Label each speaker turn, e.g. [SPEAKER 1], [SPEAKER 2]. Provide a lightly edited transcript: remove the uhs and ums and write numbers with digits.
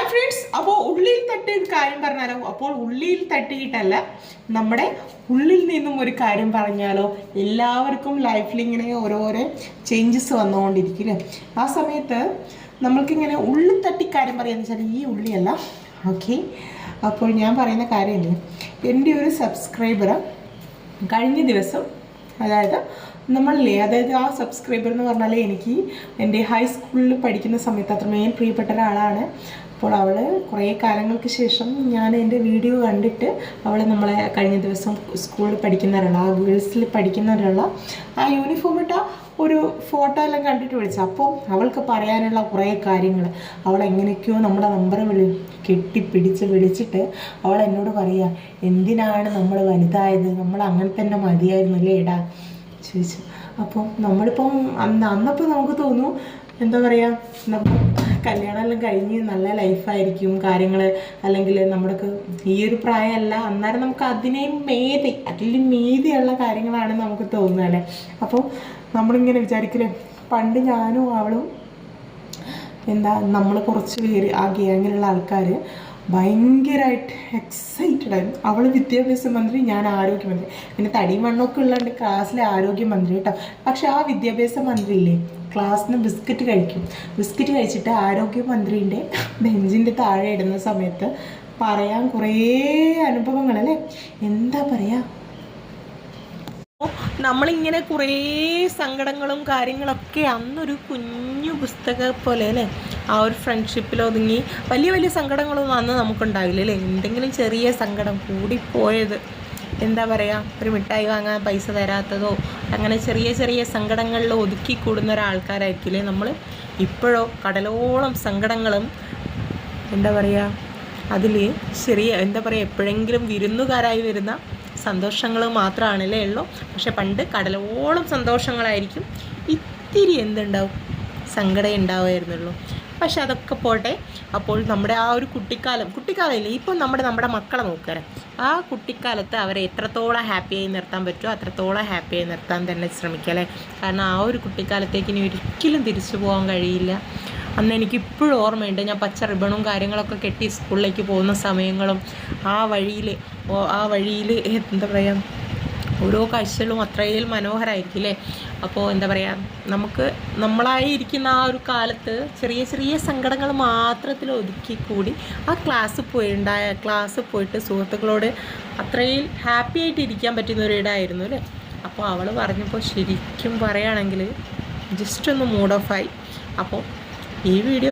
[SPEAKER 1] Friends, അപ്പോൾ ഉള്ളിൽ തട്ടി ഒരു കാര്യം പറഞ്ഞാലോ? അപ്പോൾ ഉള്ളിൽ തട്ടിയിട്ടല്ല, നമ്മുടെ ഉള്ളിൽ നിന്നും ഒരു കാര്യം പറഞ്ഞാലോ? എല്ലാവർക്കും ലൈഫിൽ ഇങ്ങനെ ഓരോരോ ചേഞ്ചസ് വന്നുകൊണ്ടിരിക്കില്ലേ? ആ സമയത്ത് നമ്മൾക്കിങ്ങനെ ഉള്ളിൽ തട്ടി കാര്യം പറയാന്ന് വെച്ചാൽ ഈ ഉള്ളിയല്ല. ഓക്കെ, അപ്പോൾ ഞാൻ പറയുന്ന കാര്യമില്ലേ, എൻ്റെ ഒരു സബ്സ്ക്രൈബർ കഴിഞ്ഞ ദിവസം, അതായത് ആ സബ്സ്ക്രൈബർ എന്ന് പറഞ്ഞാൽ എനിക്ക് എൻ്റെ ഹൈസ്കൂളിൽ പഠിക്കുന്ന സമയത്ത് അത്രമേൽ പ്രിയപ്പെട്ട ഒരാളാണ്. അപ്പോൾ അവൾ കുറേ കാലങ്ങൾക്ക് ശേഷം ഞാൻ എൻ്റെ വീഡിയോ കണ്ടിട്ട് അവൾ നമ്മളെ കഴിഞ്ഞ ദിവസം സ്കൂളിൽ പഠിക്കുന്ന ഒരാളാണ്, ആ ഗേൾസിൽ പഠിക്കുന്ന ഒരാളാണ്, ആ യൂണിഫോം ഇട്ട ഒരു ഫോട്ടോ എല്ലാം കണ്ടിട്ട് വിളിച്ചു. അപ്പോൾ അവൾക്ക് പറയാനുള്ള കുറേ കാര്യങ്ങൾ, അവൾ എങ്ങനെയൊക്കെയോ നമ്മുടെ നമ്പർ കെട്ടിപ്പിടിച്ച് വിളിച്ചിട്ട് അവൾ എന്നോട് പറയുക, എന്തിനാണ് നമ്മൾ വലുതായത്, നമ്മൾ അങ്ങനെ തന്നെ മതിയായിരുന്നല്ലേ ഇടാൻ ചോദിച്ചു. അപ്പോൾ നമ്മളിപ്പം അന്നപ്പോൾ നമുക്ക് തോന്നും, എന്താ പറയുക, നമ്മൾ കല്യാണമെല്ലാം കഴിഞ്ഞ് നല്ല ലൈഫായിരിക്കും കാര്യങ്ങൾ, അല്ലെങ്കിൽ നമ്മൾക്ക് ഈ ഒരു പ്രായമല്ല, അന്നേരം നമുക്ക് അതിനെയും അതിലും മീതിയുള്ള കാര്യങ്ങളാണ് നമുക്ക് തോന്നുക അല്ലേ. അപ്പോൾ നമ്മളിങ്ങനെ വിചാരിക്കില്ലേ, പണ്ട് ഞാനും അവളും നമ്മൾ കുറച്ച് പേര് ആ ഗ്യാങ്ങിലുള്ള ആൾക്കാർ ഭയങ്കരമായിട്ട് എക്സൈറ്റഡ് ആയിരുന്നു. അവൾ വിദ്യാഭ്യാസ മന്ത്രി, ഞാൻ ആരോഗ്യമന്ത്രി. പിന്നെ തടിയും മണ്ണൊക്കെ ഉള്ളതുകൊണ്ട് ക്ലാസ്സിലെ ആരോഗ്യമന്ത്രി കേട്ടോ. പക്ഷെ ആ വിദ്യാഭ്യാസ മന്ത്രി ഇല്ലേ, ക്ലാസ്സിന് ബിസ്ക്കറ്റ് കഴിക്കും. ബിസ്ക്കറ്റ് കഴിച്ചിട്ട് ആരോഗ്യമന്ത്രീൻ്റെ ബെഞ്ചിൻ്റെ താഴെ ഇടുന്ന സമയത്ത് പറയാൻ കുറേ അനുഭവങ്ങളല്ലേ, എന്താ പറയുക, നമ്മളിങ്ങനെ കുറേ സങ്കടങ്ങളും കാര്യങ്ങളൊക്കെ അന്നൊരു കുഞ്ഞു പുസ്തകം പോലെ അല്ലേ, ആ ഒരു ഫ്രണ്ട്ഷിപ്പിൽ ഒതുങ്ങി വലിയ വലിയ സങ്കടങ്ങളൊന്നും അന്ന് നമുക്കുണ്ടാവില്ല അല്ലേ. എന്തെങ്കിലും ചെറിയ സങ്കടം കൂടിപ്പോയത്, എന്താ പറയുക, ഒരു മിഠായി വാങ്ങാൻ പൈസ തരാത്തതോ, അങ്ങനെ ചെറിയ ചെറിയ സങ്കടങ്ങളിൽ ഒതുക്കി കൂടുന്ന ഒരാൾക്കാരായിരിക്കില്ലേ നമ്മൾ. ഇപ്പോഴോ കടലോളം സങ്കടങ്ങളും, എന്താ പറയുക, അതിൽ എന്താ പറയുക, എപ്പോഴെങ്കിലും വിരുന്നുകാരായി വരുന്ന സന്തോഷങ്ങൾ മാത്രമാണല്ലേ ഉള്ളൂ. പക്ഷെ പണ്ട് കടലോളം സന്തോഷങ്ങളായിരിക്കും, ഇത്തിരി എന്തുണ്ടാവും, സങ്കടം ഉണ്ടാവുമായിരുന്നുള്ളൂ. പക്ഷെ അതൊക്കെ പോട്ടെ. അപ്പോൾ നമ്മുടെ ആ ഒരു കുട്ടിക്കാലമില്ലേ, ഇപ്പോൾ നമ്മുടെ മക്കളെ നോക്കുക, ആ കുട്ടിക്കാലത്ത് അവരെ എത്രത്തോളം ഹാപ്പിയായി നിർത്താൻ പറ്റുമോ അത്രത്തോളം ഹാപ്പിയായി നിർത്താൻ തന്നെ ശ്രമിക്കുക അല്ലേ. കാരണം ആ ഒരു കുട്ടിക്കാലത്തേക്ക് ഇനി ഒരിക്കലും തിരിച്ചു പോകാൻ കഴിയില്ല. അന്ന് എനിക്കിപ്പോഴും ഓർമ്മയുണ്ട്, ഞാൻ പച്ച റിബണും കാര്യങ്ങളൊക്കെ കെട്ടി സ്കൂളിലേക്ക് പോകുന്ന സമയങ്ങളും ആ വഴിയിൽ എന്താ പറയുക, ഓരോ കാഴ്ചകളും അത്രയും മനോഹരമായിരിക്കും അല്ലേ. അപ്പോൾ എന്താ പറയുക, നമുക്ക് നമ്മളായിരിക്കുന്ന ആ ഒരു കാലത്ത് ചെറിയ ചെറിയ സങ്കടങ്ങൾ മാത്രത്തിൽ ഒതുക്കിക്കൂടി ആ ക്ലാസ്സിൽ പോയിട്ട് സുഹൃത്തുക്കളോട് അത്രയും ഹാപ്പി ആയിട്ട് ഇരിക്കാൻ പറ്റുന്ന ഒരിടമായിരുന്നു അല്ലേ. അപ്പോൾ അവൾ പറഞ്ഞപ്പോൾ ശരിക്കും പറയുകയാണെങ്കിൽ ജസ്റ്റ് ഒന്ന് മൂഡ് ഓഫായി. അപ്പോൾ ഈ വീഡിയോ